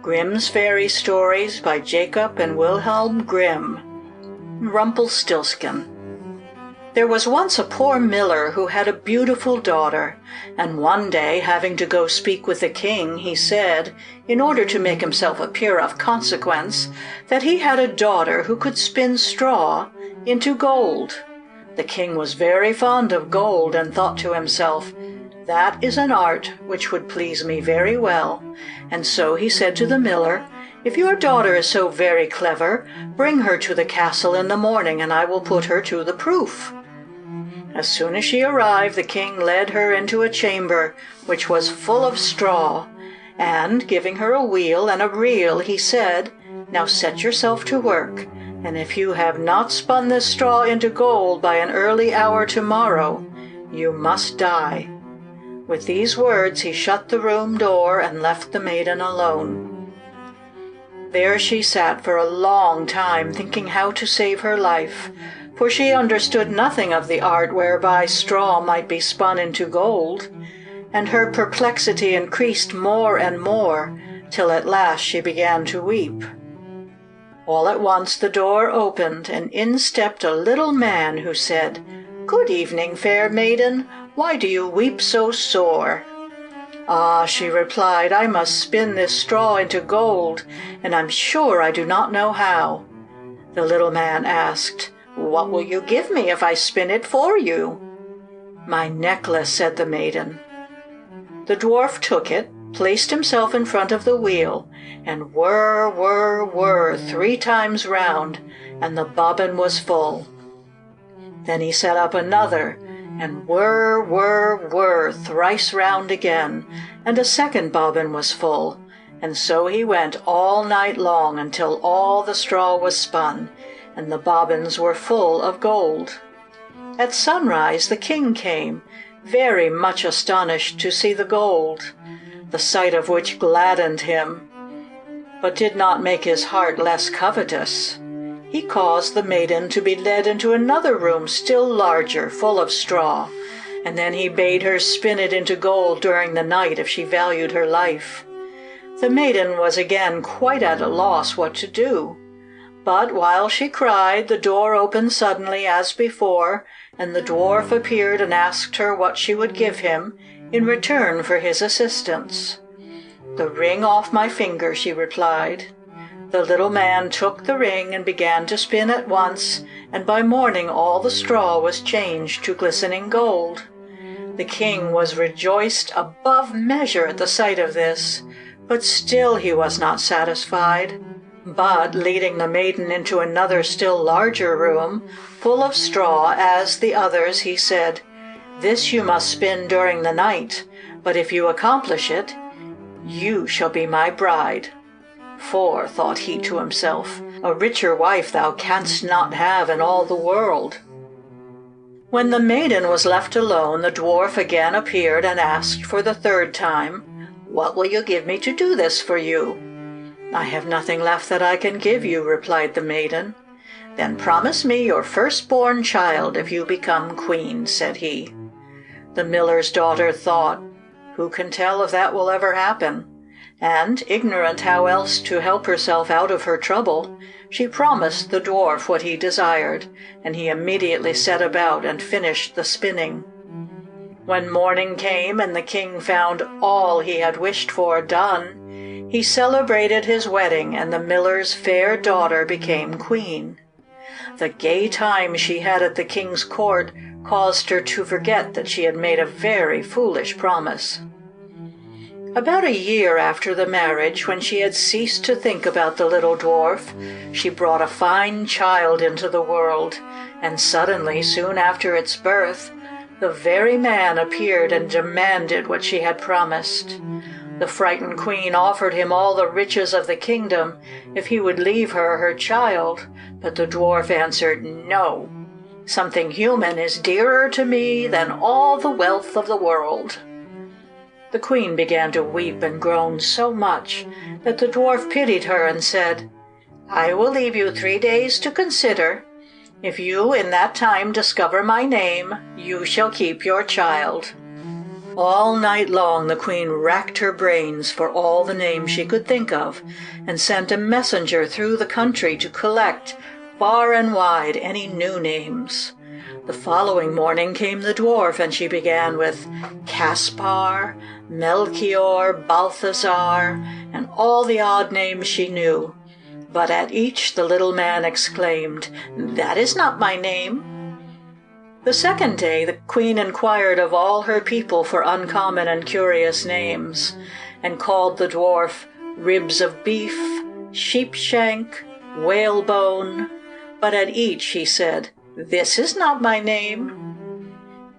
Grimm's Fairy Stories by Jacob and Wilhelm Grimm. Rumpelstiltskin. There was once a poor miller who had a beautiful daughter, and one day, having to go speak with the king, he said, in order to make himself appear of consequence, that he had a daughter who could spin straw into gold. The king was very fond of gold, and thought to himself, "That is an art which would please me very well." And so he said to the miller, "If your daughter is so very clever, bring her to the castle in the morning, and I will put her to the proof." As soon as she arrived, the king led her into a chamber which was full of straw, and, giving her a wheel and a reel, he said, "Now set yourself to work, and if you have not spun this straw into gold by an early hour tomorrow, you must die." With these words he shut the room door and left the maiden alone. There she sat for a long time, thinking how to save her life, for she understood nothing of the art whereby straw might be spun into gold, and her perplexity increased more and more, till at last she began to weep. All at once the door opened, and in stepped a little man who said, "Good evening, fair maiden. Why do you weep so sore?" "Ah," she replied, "I must spin this straw into gold, and I'm sure I do not know how." The little man asked, "What will you give me if I spin it for you?" "My necklace," said the maiden. The dwarf took it, placed himself in front of the wheel, and whir, whir, whir 3 times round, and the bobbin was full. Then he set up another, and whir, whir, whir thrice round again, and a second bobbin was full, and so he went all night long until all the straw was spun, and the bobbins were full of gold. At sunrise the king came, very much astonished to see the gold, the sight of which gladdened him, but did not make his heart less covetous. He caused the maiden to be led into another room still larger, full of straw, and then he bade her spin it into gold during the night if she valued her life. The maiden was again quite at a loss what to do, but while she cried, the door opened suddenly as before, and the dwarf appeared and asked her what she would give him in return for his assistance. "The ring off my finger," she replied. The little man took the ring and began to spin at once, and by morning all the straw was changed to glistening gold. The king was rejoiced above measure at the sight of this, but still he was not satisfied. But, leading the maiden into another still larger room, full of straw as the others, he said, "This you must spin during the night, but if you accomplish it, you shall be my bride. For," thought he to himself, "a richer wife thou canst not have in all the world." When the maiden was left alone, the dwarf again appeared and asked for the 3rd time, "What will you give me to do this for you?" "I have nothing left that I can give you," replied the maiden. "Then promise me your firstborn child if you become queen," said he. The miller's daughter thought, "Who can tell if that will ever happen?" And, ignorant how else to help herself out of her trouble, she promised the dwarf what he desired, and he immediately set about and finished the spinning. When morning came and the king found all he had wished for done, he celebrated his wedding, and the miller's fair daughter became queen. The gay time she had at the king's court caused her to forget that she had made a very foolish promise. About a year after the marriage, when she had ceased to think about the little dwarf, she brought a fine child into the world, and suddenly, soon after its birth, the very man appeared and demanded what she had promised. The frightened queen offered him all the riches of the kingdom if he would leave her child, but the dwarf answered, "No, something human is dearer to me than all the wealth of the world." The queen began to weep and groan so much that the dwarf pitied her and said, "I will leave you 3 days to consider. If you in that time discover my name, you shall keep your child." All night long the queen racked her brains for all the names she could think of, and sent a messenger through the country to collect, far and wide, any new names. The following morning came the dwarf, and she began with Caspar, Melchior, Balthazar, and all the odd names she knew. But at each the little man exclaimed, "That is not my name." The second day the queen inquired of all her people for uncommon and curious names, and called the dwarf Ribs of Beef, Sheepshank, Whalebone, but at each he said, "This is not my name."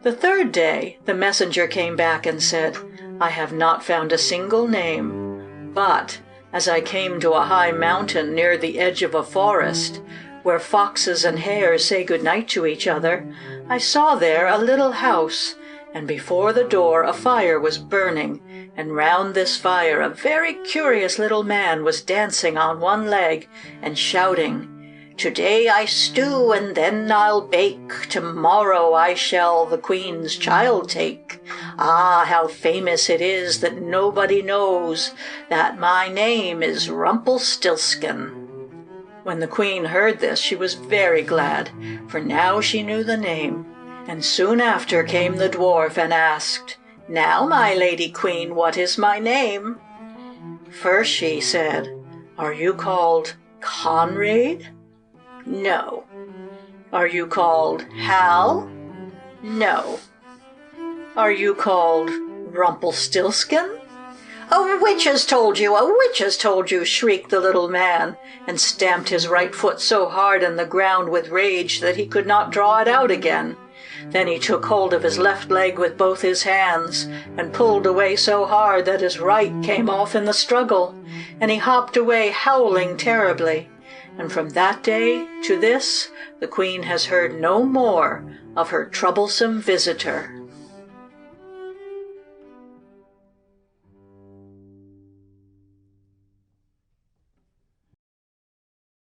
The third day the messenger came back and said, "I have not found a single name, but as I came to a high mountain near the edge of a forest, where foxes and hares say good night to each other, I saw there a little house, and before the door a fire was burning, and round this fire a very curious little man was dancing on one leg and shouting, 'Today I stew and then I'll bake, tomorrow I shall the queen's child take. Ah, how famous it is that nobody knows that my name is Rumpelstiltskin.'" When the queen heard this she was very glad, for now she knew the name, and soon after came the dwarf and asked, "Now, my lady queen, what is my name?" First she said, "Are you called Conrad?" "No." "Are you called Hal?" "No." "Are you called Rumpelstiltskin?" "A witch has told you! A witch has told you!" shrieked the little man, and stamped his right foot so hard in the ground with rage that he could not draw it out again. Then he took hold of his left leg with both his hands, and pulled away so hard that his right came off in the struggle, and he hopped away howling terribly. And from that day to this the queen has heard no more of her troublesome visitor.